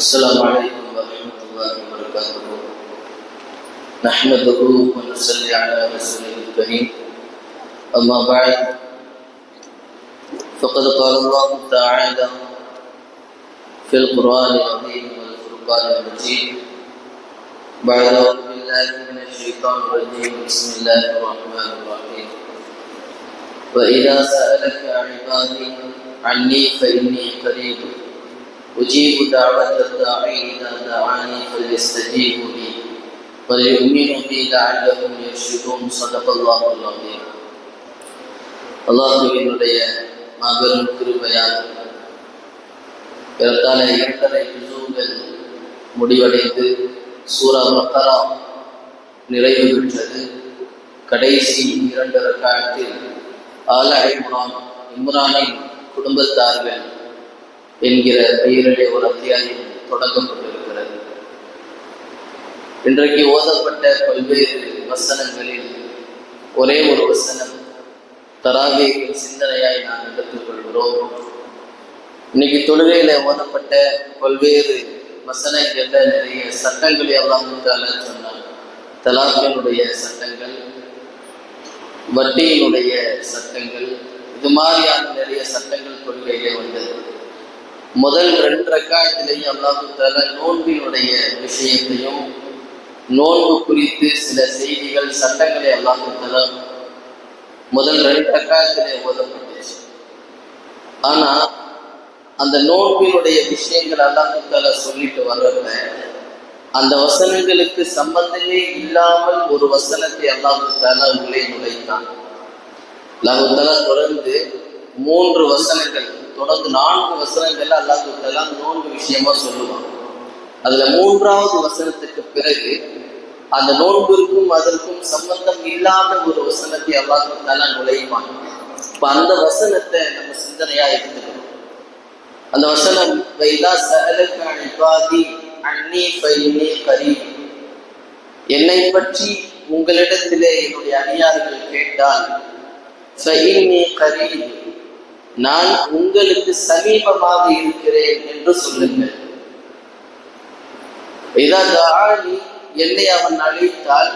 السلام عليكم ورحمة الله وبركاته. نحمده ونصلي على رسوله الكريم. أما بعد فقد قال الله تعالى في القرآن العظيم والفرقان المجيد بعد أعوذ بالله من الشيطان الرجيم بسم الله الرحمن الرحيم. وإذا سألك عبادي عني فإني قريب أجيب دعوة الداعي إذا دعاني فليستجيبوا لي وليؤمنوا بي لعلهم يرشدون. صدق الله العظيم. அல்லாஹ்வினுடைய மாபெரும் கிருபையால் ஏறத்தாழ 2.5 ஜுஸுகள் முடிவடைந்து சூரா பக்கரா நிறைவு பெற்றது. கடைசி 2 ரக்காத்தில் ஆல இம்ரானின் குடும்பத்தார்கள் என்கிற பெயரிலே ஒரு அத்தியாயம் தொடங்கப்பட்டிருக்கிறது. இன்றைக்கு ஓதப்பட்ட பல்வேறு வசனங்களில் ஒரே ஒரு வசனம் தராவீஹின் சிந்தனையாய் நாம் எடுத்துக்கொள்கிறோம். இன்னைக்கு தொழுகையில ஓதப்பட்ட பல்வேறு வசனங்கள்ல நிறைய சட்டங்களை அல்லாஹ் சொன்னார். தலாக்கினுடைய சட்டங்கள், வட்டியினுடைய சட்டங்கள், இது மாதிரியான நிறைய சட்டங்கள் தொழுகையிலே வந்தது. முதல் 2 ரக்காத்திலேயும் அல்லாஹ் தஆலா நோன்பினுடைய விஷயத்தையும் நோன்பு குறித்து சில செய்திகள் சட்டங்களை அல்லாஹ் தஆலா முதல் 2 ரக்காத்திலே ஓதப்பட்டுச்சு. ஆனா அந்த நோன்பினுடைய விஷயங்கள் அல்லாஹ் தஆலா சொல்லிட்டு வர்றப்ப அந்த வசனங்களுக்கு சம்பந்தமே இல்லாமல் ஒரு வசனத்தை அல்லாஹ் தஆலா உள்ளே நுழைத்தான். அல்லாஹ் தஆலா தொடர்ந்து 3 வசனங்கள், தொடர்ந்து 4 வசனங்கள்ல அல்லாஹ் தஆலா நோன்பு விஷயமா சொல்லுவான். அதுல 3வது வசனத்துக்கு பிறகு அந்த நோன்பிற்கும் அதற்கும் சம்பந்தம் இல்லாத ஒரு வசனத்தை அல்லாஹ் தஆலா நுழைவான். இப்ப அந்த வசனத்தை நம்ம சிந்தனையா எடுத்துக்கணும். அந்த வசனம் வைதா சஅலக இபாதி அன்னி ஃபஇன்னி கரீப், என்னை பற்றி உங்களிடத்திலே என்னுடைய அடியார்கள் கேட்டால் ஃபஇன்னி கரீப், நான் உங்களுக்கு சமீபமாக இருக்கிறேன் என்று சொல்லுங்கள். என்னை அவன் அழைத்தால்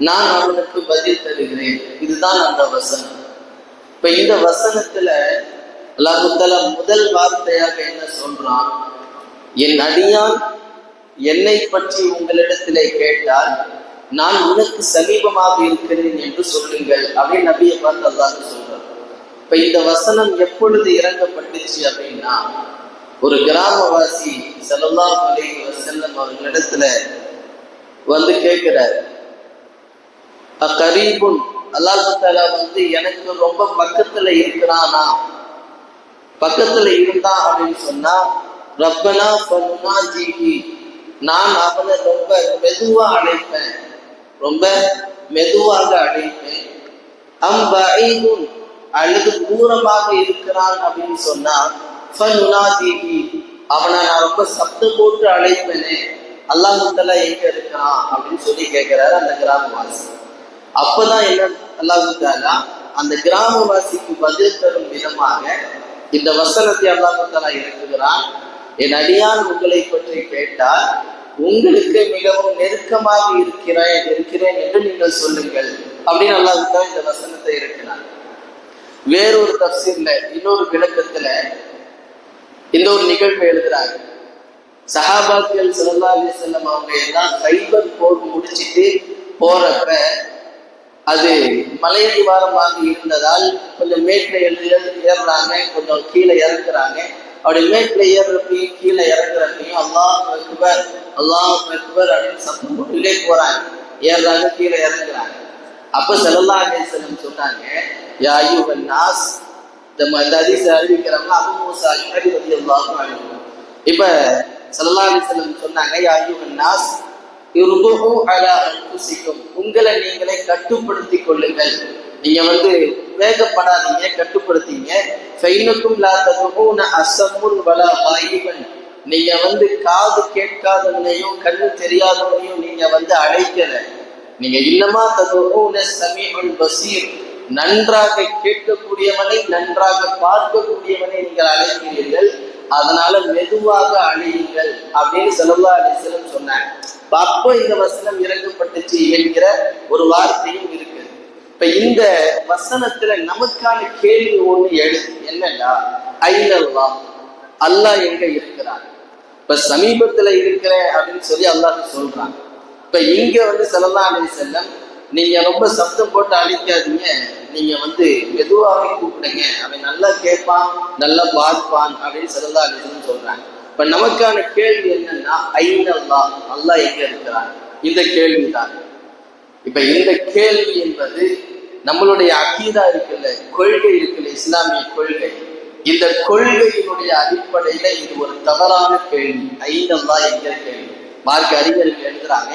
நான் அவனுக்கு பதில் தருகிறேன். இதுதான் அந்த வசனம். இப்ப இந்த வசனத்துல அல்லாஹ் தஆலா முதல் வார்த்தையாக என்ன சொல்றான்? என் அடியான் என்னை பற்றி உங்களிடத்திலே கேட்டால் நான் உனக்கு சமீபமாக இருக்கிறேன் என்று சொல்லுங்கள் அப்படின்னு நபியை பார்த்து அல்லாஹ் சொல்றான். இப்ப இந்த வசனம் எப்பொழுது இறங்கப்பட்டுச்சு அப்படின்னா, ஒரு கிராமவாசி ஸல்லல்லாஹு அலைஹி வஸல்லம் அவர்களிடத்துல வந்து கேட்கிறார், அகரீபுன், அல்லாஹ் தஆலா எனக்கு ரொம்ப பக்கத்துல இருக்கிறானா? பக்கத்துல இருந்தா அப்படின்னு சொன்னா ரப்பனா ஃபனுனாஜிஹி, நான் அவனை ரொம்ப மெதுவா அழைப்பேன், ரொம்ப மெதுவாக அழைப்பேன். அம் பஈதுன், அல்லது தூரமாக இருக்கிறான் அப்படின்னு சொன்னா ஃபனுனாஜிஹி, அவனை நான் ரொம்ப சப்தம் போட்டு அழைப்பேனே, அல்லாஹ் தஆலா எங்க இருக்கிறான் அப்படின்னு சொல்லி கேட்கிறாரு அந்த கிராமவாசி. அப்பதான் என்ன அல்லாஹ் தஆலா அந்த கிராமவாசிக்கு பதில் தரும் விதமாக இந்த வசனத்தை அல்லாஹ் தஆலா இறக்குகிறான். என் அடியான் உங்களை பற்றி கேட்டால் உங்களுக்கு மிகவும் நெருக்கமாக இருக்கிறேன் என்று நீங்கள் சொல்லுங்கள் அப்படின்னு அல்லாஹ் தஆலா இந்த வசனத்தை இறக்கினார். வேறொரு தஃசீர்ல, இன்னொரு விளக்கத்துல இந்த ஒரு நிகழ்வு எழுதுறாங்க. சஹாபாக்கள் ஸல்லல்லாஹு அலைஹி வஸல்லம் அவங்க எல்லாம் கைபர் போர் முடிச்சிட்டு போறப்ப அது மலையடிவாரமாக இருந்ததால் கொஞ்சம் மேட்ல ஏறுறாங்க, கொஞ்சம் கீழே இறங்குறாங்க. அப்படி மேட்ல ஏறுறப்பையும் கீழே இறங்குறப்பையும் அல்லாஹ் அக்பர் அல்லாஹ் அக்பர் அப்படின்னு சத்தம் போட்டுட்டே போறாங்க, ஏறுறாங்க, கீழே இறங்குறாங்க. அப்ப ஸல்லல்லாஹு அலைஹி வஸல்லம் சொன்னாங்க, யா அய்யுஹன் நாஸ், இந்த ஹதீஸை அறிவிக்கிறவங்க அபூ மூஸா அஷ்அரி ரலியல்லாஹு அன்ஹு. இப்ப ஸல்லல்லாஹு அலைஹி வஸல்லம் சொன்னாங்க, யா அய்யுஹன் நாஸ் இர்துஹு அலா அன்ஃபுசிக்கும், உங்களை நீங்களே கட்டுப்படுத்திக் கொள்ளுங்கள். நீங்க வேகப்படாதீங்க, கட்டுப்படுத்தீங்க. ஃபைனக்கும் லா ததுஊன அஸம்முன் வலா காயிபன், நீங்க காது கேட்காதவனையும் கண்ணு தெரியாதவனையும் நீங்க அழைக்கல. நீங்க இன்னமா ததுஊன ஸமீஉல் பஸீர், நன்றாக கேட்கக்கூடியவனை, நன்றாக பார்க்கக்கூடியவனை நீங்கள் அழைக்கிறீர்கள். அதனால மெதுவாக அழியுங்கள் அப்படின்னு ஸல்லல்லாஹு அலைஹி வஸல்லம் சொன்னாங்க. அப்போ இந்த வசனம் இறங்கப்பட்டுச்சு என்கிற ஒரு வார்த்தையும் இருக்கு. இப்ப இந்த வசனத்துல நமக்கான கேள்வி ஒண்ணு எழுது, என்னன்னா ஐனல்லாஹ், அல்லாஹ் எங்க இருக்கிறான். இப்ப சமீபத்துல இருக்கிறேன் அப்படின்னு சொல்லி அல்லாஹ் சொல்றாங்க. இப்ப இங்க ஸல்லல்லாஹு அலைஹி வஸல்லம் நீங்க ரொம்ப சப்தம் போட்டு அழிக்காதீங்க, நீங்க மெதுவாகவே கூப்பிடுங்க, அவன் நல்லா கேட்பான் நல்லா பார்ப்பான் அப்படின்னு ஸல்லல்லாஹு அலைஹி வஸல்லம் சொல்றாங்க. இப்ப நமக்கான கேள்வி என்னன்னா ஐனல்லாஹ், அல்லாஹ் எங்க இருக்கிறான், இந்த கேள்விதான். இப்ப இந்த கேள்வி என்பது நம்மளுடைய அகீதா இருக்குல்ல, கொள்கை இருக்குல்ல, இஸ்லாமிய கொள்கை, இந்த கொள்கையினுடைய அடிப்படையில இது ஒரு தவறான கேள்வி. ஐனல்லாஹ் என்கிற கேள்வி மார்க்க அறிஞர்கள் எழுதுறாங்க,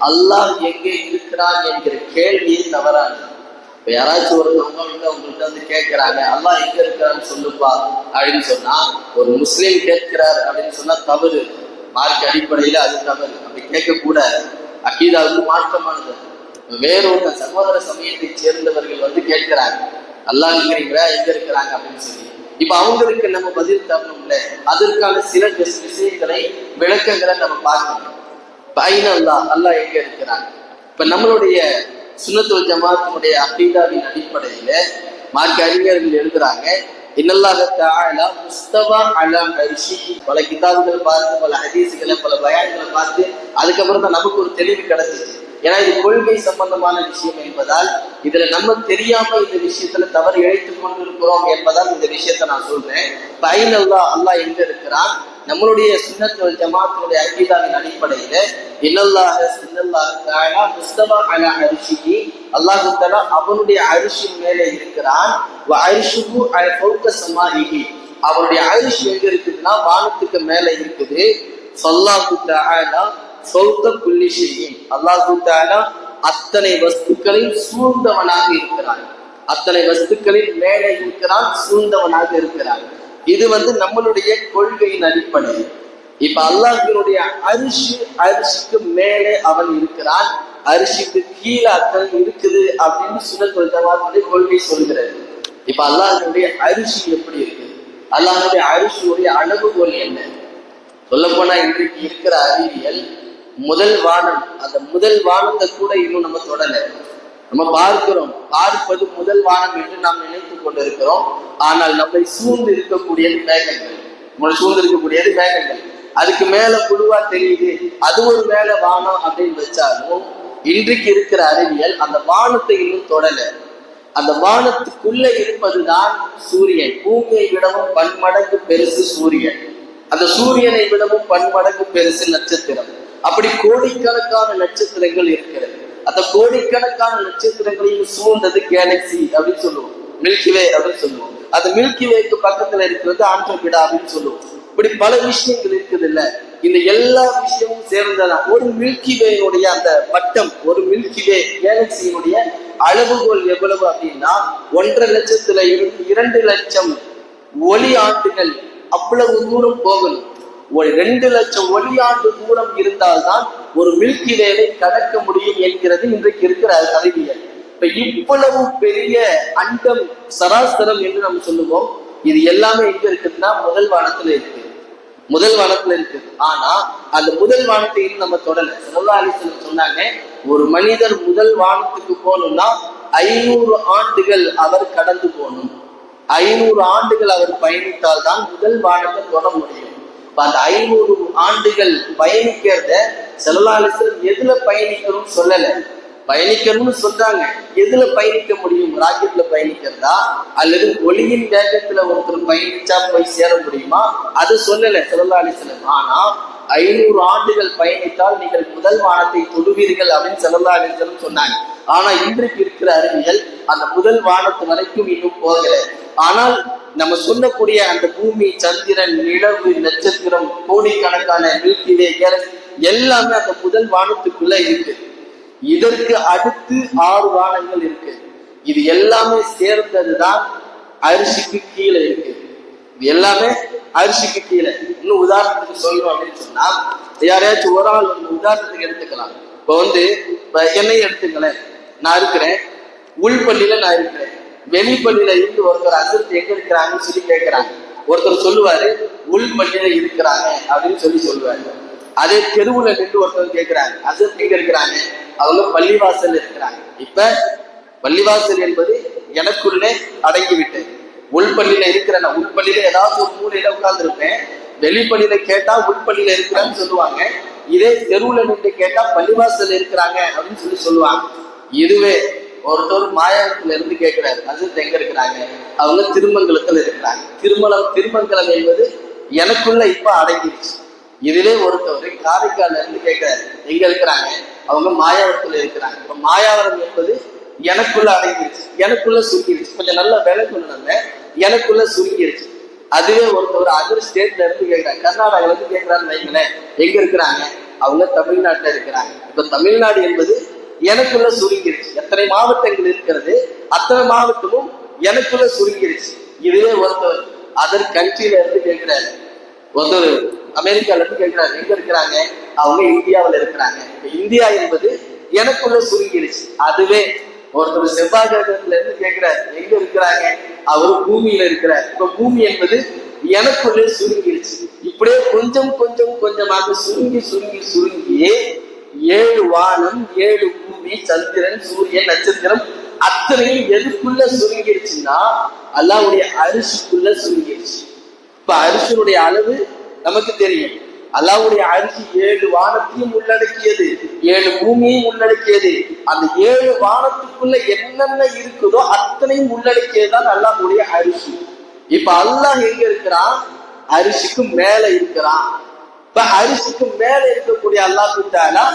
அல்லாஹ் எங்கே இருக்கிறான் என்கிற கேள்வியே தவறானது. இப்ப யாராச்சும் ஒருத்தவங்க உங்கள்கிட்ட கேட்கிறாங்க அல்லாஹ் எங்க இருக்கிறான்னு சொல்லுப்பா அப்படின்னு சொன்னா, ஒரு முஸ்லீம் கேட்கிறார் அப்படின்னு சொன்னா தவறு, மார்க்க அடிப்படையில அது தவறு, அப்படி கேட்கக்கூடாது. அகீதாவுக்கு மாற்றமானது. வேறொரு சகோதர சமயத்தை சேர்ந்தவர்கள் கேட்கிறாங்க அல்லாஹ் எங்க இருக்கிறாங்க அப்படின்னு சொல்லி. இப்ப அவங்களுக்கு நம்ம பதில் தரணும்ல, அதற்கான சில விஷயங்களை விளக்கங்களை நம்ம பார்க்கணும். ஐனல்லாஹ், அல்லாஹ் எங்க இருக்கிறாங்க. இப்ப நம்மளுடைய சுன்னத்துல் ஜமாஅத்தினுடைய அகீதாவின் அடிப்படையில மார்க்க அறிஞர்கள் எழுதுறாங்க, இன்னல்லாஹ தஆலா முஸ்தவா அலா அர்ஷிஹி. பல கிதாபுகள் பார்த்து, பல ஹதீஸ்களை, பல பயான்களை பார்த்து அதுக்கப்புறம் தான் நமக்கு ஒரு தெளிவு கிடைச்சிச்சு. ஏன்னா இது கொள்கை சம்பந்தமான விஷயம் என்பதால் இதுல நம்ம தெரியாம இந்த விஷயத்துல தவறு இழைத்துக் கொண்டிருக்கிறோம் என்பதால் இந்த விஷயத்த நான் சொல்றேன். ஐனல்லாஹ், அல்லாஹ் எங்க இருக்கிறான். நம்மளுடைய சுன்னத்துல் ஜமாஅத்தினுடைய அகீதாவின் அடிப்படையில இன்னல்லாஹ தஆலா முஸ்தவா அலா அர்ஷிஹி, அல்லாஹ் தஆலா அவனுடைய அரிசின் மேலே இருக்கிறான். வ அர்ஷுஹு ஃபௌக ஸமாஇஹி, அவனுடைய அரிசி எங்க இருக்குதுன்னா வானத்துக்கு மேல இருக்குது. ஸல்லல்லாஹு தஆலா ஃபௌக குல்லி ஷைஇன், அல்லாஹ் தஆலா அத்தனை வஸ்துக்களின் சூழ்ந்தவனாக இருக்கிறான், அத்தனை வஸ்துக்களின் மேலே இருக்கிறான், சூழ்ந்தவனாக இருக்கிறான். இது நம்மளுடைய கொள்கையின் அடிப்படை. இப்ப அல்லாஹ்வினுடைய அரிசிக்கு மேலே அவன் இருக்கிறான், அரிசிக்கு கீழே அத்தனை இருக்குது அப்படின்னு சுன்னத்துல் ஜமாஅத்துடைய கொள்கை சொல்கிறது. இப்ப அல்லாஹ்வினுடைய அரிசி எப்படி இருக்கு, அல்லாஹ்வுடைய அரிசியுடைய அளவுகோல் என்ன? சொல்ல போனா இன்றைக்கு இருக்கிற அறிவியல் முதல் வானம், அந்த முதல் வானத்தை கூட இன்னும் நம்ம தொடல. நம்ம பார்ப்பது முதல் வானம் என்று நாம் நினைத்துக் கொண்டிருக்கிறோம். ஆனால் நம்மை சூழ்ந்து இருக்கக்கூடியது மேகங்கள், அதுக்கு மேல குழுவா தெரியுது, அது ஒரு மேல வானம் அப்படின்னு வச்சாலும் இன்றைக்கு இருக்கிற அறிவியல் அந்த வானத்தை இன்னும் தொடல. அந்த வானத்துக்குள்ள இருப்பதுதான் சூரியன். பூமியை விடவும் பன்மடங்கு பெருசு சூரியன், அந்த சூரியனை விடவும் பன்மடங்கு பெருசு நட்சத்திரம். அப்படி கோடிக்கணக்கான நட்சத்திரங்கள் இருக்கிறது. அந்த கோடிக்கணக்கான நட்சத்திரங்களையும் சூழ்ந்தது கேலக்சி அப்படின்னு சொல்லுவோம், மில்கிவே அப்படின்னு சொல்லுவோம். அந்த மில்கிவேக்கு பக்கத்துல இருக்கிறது ஆண்ட்ரோமீடா அப்படின்னு சொல்லுவோம். இப்படி பல விஷயங்கள் இருக்குது இல்ல. இந்த எல்லா விஷயமும் சேர்ந்ததான் ஒரு மில்கிவேனுடைய அந்த வட்டம், ஒரு மில்கிவே கேலக்சியினுடைய அளவுகோல் எவ்வளவு அப்படின்னா 1.5 லட்சத்துல இருந்து 2 லட்சம் ஒளி ஆண்டுகள் அவ்வளவு தூரம் போகணும். ஒரு 2 லட்சம் ஒளி ஆண்டு தூரம் இருந்தால்தான் ஒரு மில்கிவேவை கடக்க முடியும் என்கிறது இன்றைக்கு இருக்கிற அறிவியல். இப்ப இவ்வளவு பெரிய அண்டம் சராசரம் என்று நம்ம சொல்லுவோம். இது எல்லாமே எங்க இருக்குதுன்னா முதல் வானத்துல இருக்கு, ஆனா அந்த முதல் வானத்தை இன்னும் நம்ம தொடல. ஸல்லல்லாஹு அலைஹி வஸல்லம் சொன்னாங்க, ஒரு மனிதர் முதல் வானத்துக்கு போகணும்னா 500 ஆண்டுகள் அவர் கடந்து போகணும். 500 ஆண்டுகள் அவர் பயணித்தால் தான் முதல் வானத்தை தொட முடியும். அந்த 500 ஆண்டுகள் பயணிக்கிறத ஸல்லல்லாஹு அலைஹி வஸல்லம் எதுல பயணிக்கணும்னு சொல்லல. பயணிக்கணும்னு சொல்றாங்க, எதுல பயணிக்க முடியும்? ராக்கெட்ல பயணிக்கிறதா அல்லது ஒளியின் வேகத்துல ஒருத்தர் பயணிச்சா போய் சேர முடியுமா? அது சொல்லல ஸல்லல்லாஹு அலைஹி வஸல்லம். ஆனா 500 ஆண்டுகள் பயணித்தால் நீங்கள் முதல் வானத்தை தொடுவீர்கள் அப்படின்னு ஸல்லல்லாஹு அலைஹி வஸல்லம் சொன்னாங்க. ஆனா இன்றைக்கு இருக்கிற அறிவியல் அந்த முதல் வானத்து வரைக்கும் இன்னும் போகல. ஆனால் நம்ம சொல்லக்கூடிய அந்த பூமி, சந்திரன், நிலவு, நட்சத்திரம், கோடிக்கணக்கான மில்கிவே கேலக்சி எல்லாமே அந்த முதல் வானத்துக்குள்ள இருக்கு. இதற்கு அடுத்து 6 வானங்கள் இருக்கு. இது எல்லாமே சேர்ந்ததுதான் அரிசிக்கு கீழே இருக்கு. இது எல்லாமே அரிசிக்கு கீழே. இன்னும் உதாரணத்துக்கு சொல்லணும் அப்படின்னு சொன்னா, யாரையாச்சும் ஒரு ஆள் உதாரணத்துக்கு எடுத்துக்கலாம். இப்ப என்னை எடுத்துக்கலேன், நான் இருக்கிறேன் உள்பள்ளியில, நான் இருக்கிறேன் வெளிப்பள்ளியில இருந்து ஒருத்தர் அசர்த்து எங்க இருக்கிறாங்கன்னு சொல்லி கேட்கிறாங்க. ஒருத்தர் சொல்லுவாரு உள் பள்ளியில இருக்கிறாங்க அப்படின்னு சொல்லுவாரு. அதே தெருவுல நின்று ஒருத்தர் கேட்கிறாங்க அது எங்க இருக்கிறாங்க, அவங்க பள்ளிவாசல் இருக்கிறாங்க. இப்ப பள்ளிவாசல் என்பது எனக்குள்ளே அடங்கிவிட்டது. உள்பள்ளியில இருக்கிறேன், உள்பள்ளியில ஏதாவது ஒரு மூலையில உட்கார்ந்து இருப்பேன், வெளிப்பள்ளியில கேட்டா உள்பள்ளியில இருக்கிறான்னு சொல்லுவாங்க. இதே தெருவுல நின்று கேட்டா பள்ளிவாசல் இருக்கிறாங்க அப்படின்னு சொல்லுவாங்க. இதுவே ஒருத்தர் மாயாவரத்துல இருந்து கேட்கிறாரு அது எங்க இருக்கிறாங்க, அவங்க திருமங்கலத்துல இருக்கிறாங்க. திருமங்கலம் என்பது எனக்குள்ள இப்ப அடங்கிடுச்சு. இதுவே ஒருத்தவர் காரைக்கால்ல இருந்து கேட்கிறாரு எங்க இருக்கிறாங்க, அவங்க மாயாவரத்துல இருக்கிறாங்க. இப்ப மாயாவரம் என்பது எனக்குள்ள அடங்கிடுச்சு, எனக்குள்ள சுருங்கிடுச்சு. கொஞ்சம் நல்ல வேலை கொண்டு எனக்குள்ள சுருங்கிடுச்சு. அதுவே ஒருத்தவர் அதர் ஸ்டேட்ல இருந்து கேட்கிறாங்க, கர்நாடகால இருந்து கேட்கிறான்னு வைங்களேன், எங்க இருக்கிறாங்க, அவங்க தமிழ்நாட்டுல இருக்கிறாங்க. இப்ப தமிழ்நாடு என்பது எனக்குள்ள சுருங்கிருச்சு. எத்தனை மாவட்டங்கள் இருக்கிறது அத்தனை மாவட்டமும் எனக்குள்ள சுருங்கிருச்சு. இதுவே ஒருத்தவர் அதர் கண்ட்ரியில இருந்து கேட்கிறாரு, ஒருத்தர் அமெரிக்கால இருந்து கேட்கிறாரு எங்க இருக்கிறாங்க, அவங்க இந்தியாவில் இருக்கிறாங்க. இந்தியா என்பது எனக்குள்ள சுருங்கிருச்சு. அதுவே ஒருத்தர் செவ்வாய் கிரகத்துல இருந்து கேட்கிறாரு எங்க இருக்கிறாங்க, அவரு பூமியில இருக்கிறார். இப்ப பூமி என்பது எனக்குள்ளே சுருங்கிருச்சு. இப்படியே கொஞ்சம் கொஞ்சம் கொஞ்சமாக சுருங்கி சுருங்கி சுருங்கி 7 வானம் 7 பூமி சந்திரன் சூரியன் நட்சத்திரம் அத்தனையும் எதுக்குள்ள சுருங்கிருச்சுன்னா அல்லாஹ்வுடைய அரிசிக்குள்ள சுருங்கிருச்சு. இப்ப அரிசியுடைய அளவு நமக்கு தெரியும். அல்லாஹ்வுடைய அரிசி 7 வானத்தையும் உள்ளடக்கியது, 7 பூமியையும் உள்ளடக்கியது. அந்த 7 வானத்துக்குள்ள என்னென்ன இருக்குதோ அத்தனையும் உள்ளடக்கியதுதான் அல்லாஹ்வுடைய அரிசி. இப்ப அல்லாஹ் எங்க இருக்கிறான், அரிசிக்கு மேல இருக்கிறான். இப்ப அரிசிக்கு மேல இருக்கக்கூடிய அல்லாஹ் தஆலா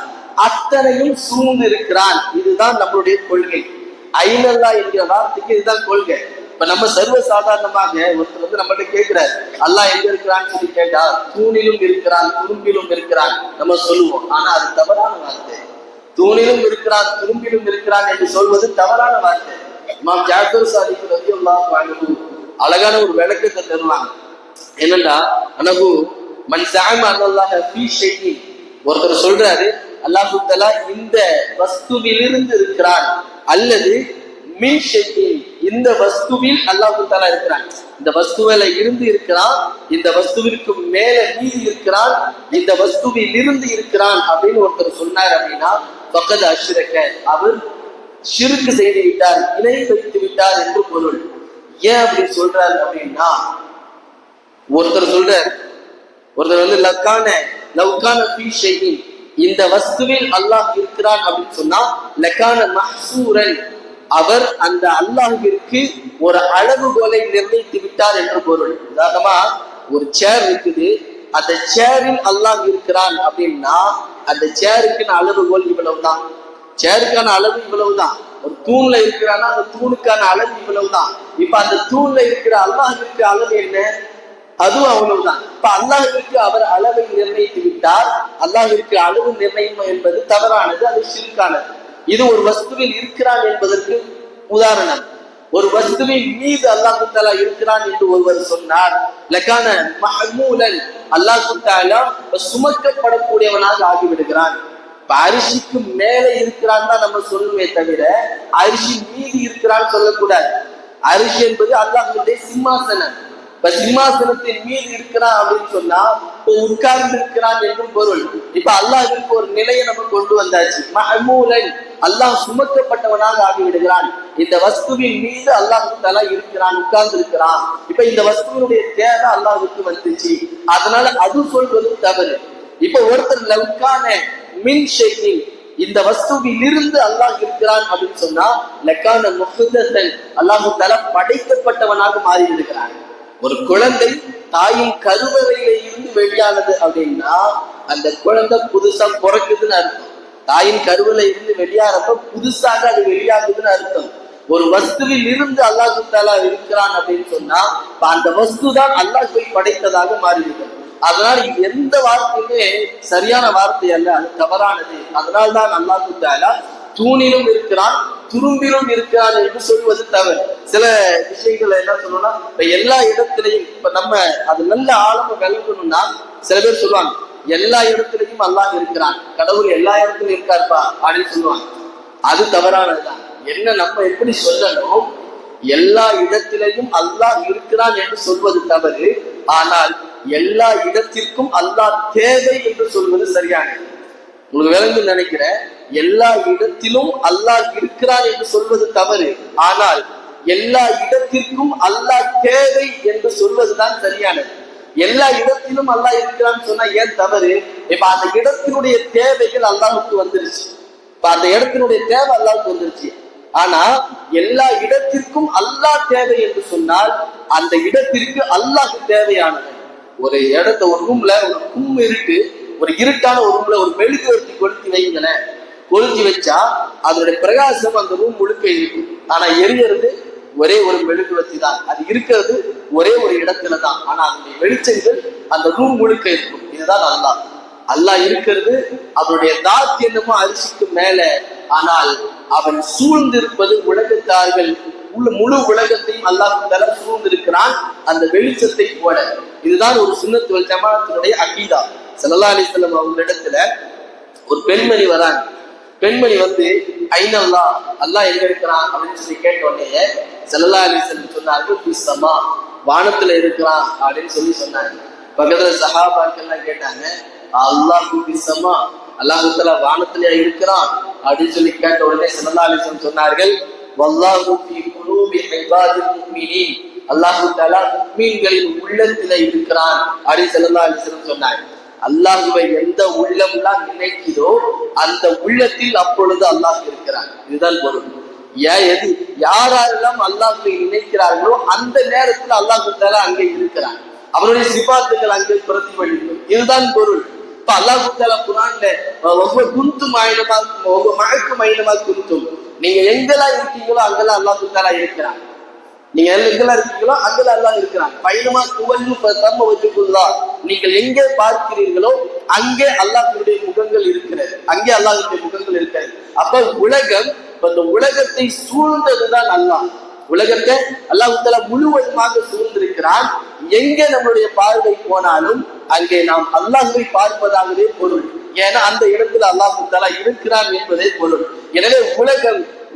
அத்தனையும் சூழ்ந்து இருக்கிறான். இதுதான் நம்மளுடைய கொள்கை. ஐநல்லா என்கிற வார்த்தைக்கு இதுதான் கொள்கை. இப்ப நம்ம சர்வ சாதாரணமாக ஒருத்தர் நம்மகிட்ட கேட்கிறார் அல்லாஹ் எங்க இருக்கிறான்னு சொல்லி கேட்டா தூணிலும் இருக்கிறான் துரும்பிலும் இருக்கிறான் நம்ம சொல்லுவோம். ஆனா அது தவறான வார்த்தை. தூணிலும் இருக்கிறான் துரும்பிலும் இருக்கிறான் என்று சொல்வது தவறான வார்த்தை. இமாம் ஜாஃபர் சாதிக் ரலியல்லாஹு அன்ஹு அழகான ஒரு விளக்கத்தை தருவாங்க. என்னன்னா அனஹு மன் ஸஅம அன்னல்லாஹ ஃபீ ஷைஇன், ஒருத்தர் சொல்றாரு அல்லாஹ் தஆலா இந்த வஸ்துவிலிருந்து இருக்கிறான், அல்லது மின் ஷைஇன் இந்த வஸ்துவில் அல்லாஹ் தஆலா இருக்கிறான், இந்த வஸ்துவில இருந்து இருக்கிறான், இந்த வஸ்துவிற்கு மேல மீதி இருக்கிறான், இந்த வஸ்துவில் இருந்து இருக்கிறான் அப்படின்னு ஒருத்தர் சொன்னார் அப்படின்னா ஃபக்கத் அஷ்ரக, அவர் ஷிர்க் செய்து விட்டார், இணை வைத்து விட்டார் என்று பொருள். ஏன் அப்படி சொல்றாரு அப்படின்னா ஒருத்தர் சொல்றார், ஒருத்தர் வந்து லவ்கான ஃபீ ஷைஇன் இந்த வஸ்துவில் அல்லாஹ் இருக்கிறான் அப்படின்னு சொன்னா லகான மஹ்சூரன், அவர் அந்த அல்லாஹ்விற்கு ஒரு அளவுகோலை நிர்ணயித்து விட்டார் என்று பொருள். உதாரணமா ஒரு சேர் இருக்குது, அந்த சேரில் அல்லாஹ் இருக்கிறான் அப்படின்னா அந்த சேருக்கான அளவுகோல் இவ்வளவுதான், சேருக்கான அளவு இவ்வளவுதான். ஒரு தூண்ல இருக்கிறான்னா அந்த தூணுக்கான அளவு இவ்வளவுதான். இப்ப அந்த தூண்ல இருக்கிற அல்லாஹ்விற்கு அளவு என்ன, அதுவும் அவ்வளவுதான். இப்ப அல்லாஹ்விற்கு அவர் அளவை நிர்ணயித்து விட்டார். அல்லாஹ்விற்கு அளவு நிர்ணயம் என்பது தவறானது, அது ஷிர்கானது. இது ஒரு வஸ்துவில் இருக்கிறான் என்பதற்கு உதாரணம். ஒரு வஸ்துவின் மீது அல்லாஹ் தஆலா இருக்கிறான் என்று ஒருவர் சொன்னார், லகான மஹ்மூலன், அல்லாஹ் தஆலா சுமக்கப்படக்கூடியவனாக ஆகிவிடுகிறான். அரிசிக்கு மேல இருக்கிறான் தான் நம்ம சொல்லுமே தவிர அரிசி மீதி இருக்கிறான்னு சொல்லக்கூடாது. அரிசி என்பது அல்லாஹ்வுடைய சிம்மாசனம். இப்ப சிம்மாசனத்தின் மீது இருக்கிறான் அப்படின்னு சொன்னா உட்கார்ந்து இருக்கிறான் என்றும் பொருள். இப்ப அல்லாஹ்விற்கு ஒரு நிலையை நம்ம கொண்டு வந்தாச்சு. மஹ்மூலன், அல்லாஹ் சுமக்கப்பட்டவனாக ஆகிவிடுகிறான். இந்த வஸ்துவின் மீது அல்லாஹ் தஆலா இருக்கிறான், உட்கார்ந்து இருக்கிறான். இப்ப இந்த வஸ்துவினுடைய தேவை அல்லாஹ்வுக்கு வந்துச்சு, அதனால அது சொல்வது தவறு. இப்ப ஒருத்தர் லவ்கான மின் ஷைஇன் இந்த வஸ்துவில் இருந்து அல்லாஹ் இருக்கிறான் அப்படின்னு சொன்னா லகான முஹ்தஸன், அல்லாஹ் தஆலா படைக்கப்பட்டவனாக மாறி விடுகிறான். ஒரு குழந்தை தாயின் கருவறையில இருந்து வெளியானது அப்படின்னா அந்த குழந்தை புதுசா பிறக்குதுன்னு அர்த்தம். தாயின் கருவறையில இருந்து வெளியானப்ப புதுசாக அது வெளியாகுதுன்னு அர்த்தம். ஒரு வஸ்துவில் இருந்து அல்லாஹ் தஆலா இருக்கிறான் அப்படின்னு சொன்னா அந்த வஸ்து தான் அல்லாஹ்வை படைத்ததாக மாறிவிடும். அதனால எந்த வார்த்தையுமே சரியான வார்த்தை அல்ல, அது தவறானது. அதனால்தான் அல்லாஹ் தஆலா தூணிலும் இருக்கிறான் துரும்பிலும் இருக்கிறான் என்று சொல்வது தவறு. சில விஷயங்களை என்ன சொல்லணும்னா இப்ப எல்லா இடத்திலையும் இப்ப நம்ம அது நல்ல ஆழமா விளங்கணும்னா சில பேர் சொல்லுவாங்க எல்லா இடத்திலையும் அல்லாஹ் இருக்கிறான், கடவுள் எல்லா இடத்துலயும் இருக்காருப்பா அப்படின்னு சொல்லுவாங்க. அது தவறானதுதான். என்ன நம்ம எப்படி சொல்லணும், எல்லா இடத்திலையும் அல்லாஹ் இருக்கிறான் என்று சொல்வது தவறு. ஆனால் எல்லா இடத்திற்கும் அல்லாஹ் தேவை என்று சொல்வது சரியானது. உங்களுக்கு விளங்கு நினைக்கிறேன். எல்லா இடத்திலும் அல்லாஹ் இருக்கிறான் என்று சொல்வது தவறு. ஆனால் எல்லா இடத்திற்கும் அல்லாஹ் தேவை என்று சொல்வதுதான் சரியானது. எல்லா இடத்திலும் அல்லாஹ் இருக்கிறான்னு சொன்னா ஏன் தவறு? இப்ப அந்த இடத்தினுடைய தேவைகள் அல்லாஹுக்கு வந்துருச்சு. இப்ப அந்த இடத்தினுடைய தேவை அல்லாஹுக்கு வந்துருச்சு. ஆனா எல்லா இடத்திற்கும் அல்லாஹ் தேவை என்று சொன்னால் அந்த இடத்திற்கு அல்லாஹ் தேவையானது. ஒரு இடத்த ஒரு ரூம்ல ஒரு இருட்டு, ஒரு இருட்டான ஒரு ரூம்ல ஒரு மெழுகுவர்த்தி கொளுத்தி வைங்களேன். கொளுத்தி வச்சா அதனுடைய பிரகாசம் அந்த ரூம் முழுக்க இருக்கும். ஆனா எரியறது ஒரே ஒரு மெழுகுவர்த்தி தான். அது இருக்கிறது ஒரே ஒரு இடத்துல தான். ஆனா அதனுடைய வெளிச்சங்கள் அந்த ரூம் முழுக்க இருக்கும். இதுதான் அல்லாஹ். அல்லாஹ் இருக்கிறது அவனுடைய தாத் என்னமோ அரிசிக்கு மேல. ஆனால் அவன் சூழ்ந்திருப்பது உலகத்தார்கள். முழு உலகத்தையும் அல்லாஹ் சூழ்ந்திருக்கிறான் அந்த வெளிச்சத்தை போல. இதுதான் ஒரு சுன்னத்து வல் ஜமாஅத்தினுடைய அகீதா. ஸல்லல்லாஹு அலைஹி வஸல்லம் அவங்களிடத்துல ஒரு பெண்மணி வராங்க. பெண்மணி வந்து ஐனல்லா, அல்லாஹ் எங்க இருக்கிறான் அப்படின்னு சொல்லி கேட்ட உடனே ஸல்லல்லாஹு அலைஹி வஸல்லம் சொன்னார்கள், பிஸ்ஸமா, வானத்துல இருக்கிறான் அப்படின்னு சொல்லி சொன்னாங்க. பக்கத்துல சஹாபாக்கள் எல்லாம் கேட்டாங்க, அல்லாஹ் பிஸ்ஸமா, அல்லாஹ் தஆலா வானத்திலே இருக்கிறான் அப்படின்னு சொல்லி கேட்ட உடனே ஸல்லல்லாஹு அலைஹி வஸல்லம் சொன்னார்கள், வல்லாஹு ஃபீ குலூபி இபாதில் முஃமினீன், அல்லாஹ் தஆலா முஃமின்களின் உள்ளத்திலே இருக்கிறான் அப்படின்னு ஸல்லல்லாஹு அலைஹி வஸல்லம் சொன்னாங்க. அல்லாஹுவை எந்த உள்ளம்லாம் நினைக்கிறதோ அந்த உள்ளத்தில் அப்பொழுது அல்லாஹ் இருக்கிறான். இதுதான் பொருள். யாரெல்லாம் அல்லாஹுவை நினைக்கிறார்களோ அந்த நேரத்தில் அல்லாஹ் தஆலா அங்கே இருக்கிறான். அவருடைய சிபாத்துகள் அங்கே பிரதிபலிக்கும். இதுதான் பொருள். இப்ப அல்லாஹ் தஆலா குர்ஆன்ல ஒவ்வொரு குந்தும் ஆயினமா ஒவ்வொரு மழக்கும் ஆயினமா குந்தும், நீங்க எங்கெல்லாம் இருக்கீங்களோ அங்கெல்லாம் அல்லாஹ் தஆலா இருக்கிறான். நீங்க எங்கெல்லாம் இருக்கீங்களோ அங்கெல்லாம் அல்லாஹ் இருக்கிறான். பயணமா துவஞ்சு தம்ம வச்சுக்குள்ளா, நீங்கள் எங்கே பார்க்கிறீர்களோ அங்கே அல்லாஹ்வுடைய முகங்கள் இருக்கிறது. அங்கே அல்லாஹ்வுடைய முகங்கள் இருக்கிறது. அப்ப உலகம், அந்த உலகத்தை சூழ்ந்ததுதான் அல்லாஹ். உலகத்தை அல்லாஹ் தஆலா முழுவதுமாக சூழ்ந்திருக்கிறான். எங்கே நம்மளுடைய பார்வை போனாலும் அங்கே நாம் அல்லாஹ்வை பார்ப்பதாகவே பொருள். ஏன்னா அந்த இடத்துல அல்லாஹ் தஆலா இருக்கிறான் என்பதே பொருள். எனவே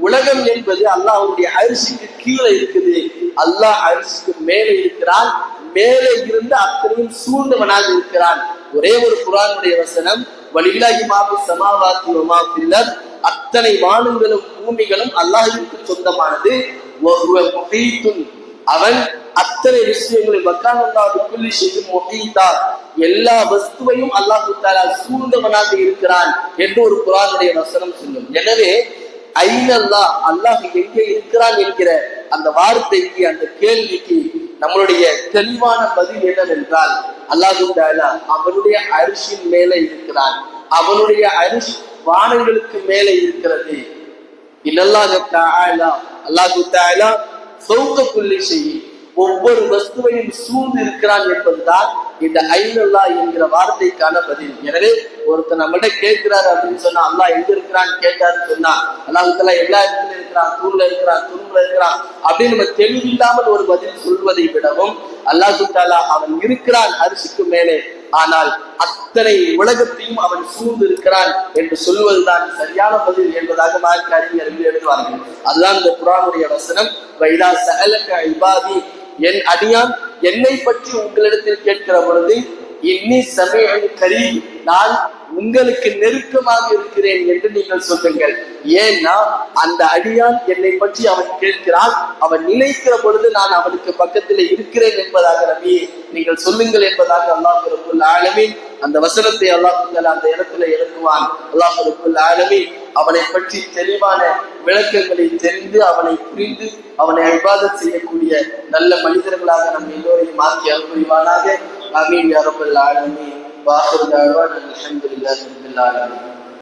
உலகம் என்பது அல்லாஹ்வுடைய அரிசிக்கு கீழே இருக்குது. அல்லாஹ் அரிசிக்கு மேலே இருக்கிறான். மேலே இருந்து அத்தனையும் சூழ்ந்தவனாக இருக்கிறான். ஒரே ஒரு குர்ஆனுடைய வசனம், வலில்லாஹி மா ஃபிஸ் ஸமாவாத்தி வ மா ஃபில் அர்த், அத்தனை வானங்களும் பூமிகளும் அல்லாஹ்வுக்கு சொந்தமானது. வஹுவ முஹீத்துன், அவன் அத்தனை விஷயங்களையும் வக்கானல்லாஹு குல்லி ஷைஇன் முஹீதா, எல்லா வஸ்துவையும் அல்லாஹ் தஆலா சூழ்ந்தவனாக இருக்கிறான் என்று ஒரு குர்ஆனுடைய வசனம் சொல்லும். எனவே ஐனல்லா, அல்லாஹ் எங்கே இருக்கிறான் என்கிற அந்த வார்த்தைக்கு, அந்த கேள்விக்கு நம்மளுடைய தெளிவான பதில் என்னவென்றால், அல்லாஹ் தஆலா அவனுடைய அரிசின் மேலே இருக்கிறான். அவனுடைய அரிசி வானங்களுக்கு மேலே இருக்கிறது. இன்னல்லாஹ தஆலா, அல்லாஹ் தஆலா ஃபௌக குல்லி ஷைஇன், ஒவ்வொரு வஸ்துவையும் சூழ்ந்து இருக்கிறான் என்பதுதான் இந்த ஐனல்லா என்கிற வார்த்தைக்கான பதில். எனவே ஒருத்தர் நம்மகிட்ட கேட்கிறாரு அப்படின்னு சொன்னா, அல்லாஹ் எங்க இருக்கிறான்னு கேட்டாருன்னு சொன்னா, அல்லாஹ் தஆலா எல்லா இடத்துலயும் இருக்கிறான், தூண்ல இருக்கிறான், துரும்புல இருக்கிறான் அப்படின்னு நம்ம தெளிவில்லாமல் ஒரு பதில் சொல்வதை விடவும், அல்லாஹ் தஆலா அவன் இருக்கிறான் அரிசிக்கு மேலே, ஆனால் அத்தனை உலகத்தையும் அவன் சூழ்ந்து இருக்கிறான் என்று சொல்வதுதான் சரியான பதில் என்பதாக மார்க்க அறிஞர்கள் எழுதுவார்கள். அதுதான் இந்த குர்ஆனுடைய வசனம், வைதா சஅலக இபாதி, என் அடியான் என்னை பற்றி உங்களிடத்தில் கேட்கிற பொழுது, இன்னி சமீஉன் கரீம், நான் உங்களுக்கு நெருக்கமாக இருக்கிறேன் என்று நீங்கள் சொல்லுங்கள். ஏன்னா அந்த அடியான் என்னை பற்றி அவன் கேட்கிறான், அவன் நினைக்கிற பொழுது நான் அவனுக்கு பக்கத்தில் இருக்கிறேன் என்பதாக நபி நீங்கள் சொல்லுங்கள் என்பதாக அல்லாஹ் ரப்புல் ஆலமீன் அந்த வசனத்தை அல்லாஹ் அந்த இடத்துல இறக்குவான். அல்லாஹ் ரப்புல் ஆலமீன் அவனை பற்றி தெளிவான விளக்கங்களை தெரிந்து அவனை புரிந்து அவனை இபாதத் செய்யக்கூடிய நல்ல மனிதர்களாக நம் எல்லோரையும் மாற்றி அருள்புரிவானாக. ஆமீன் யா ரப்பல் ஆலமீன். வாஹிரு தஅவானா அல்ஹம்துலில்லாஹி ரப்பில் ஆலமீன்.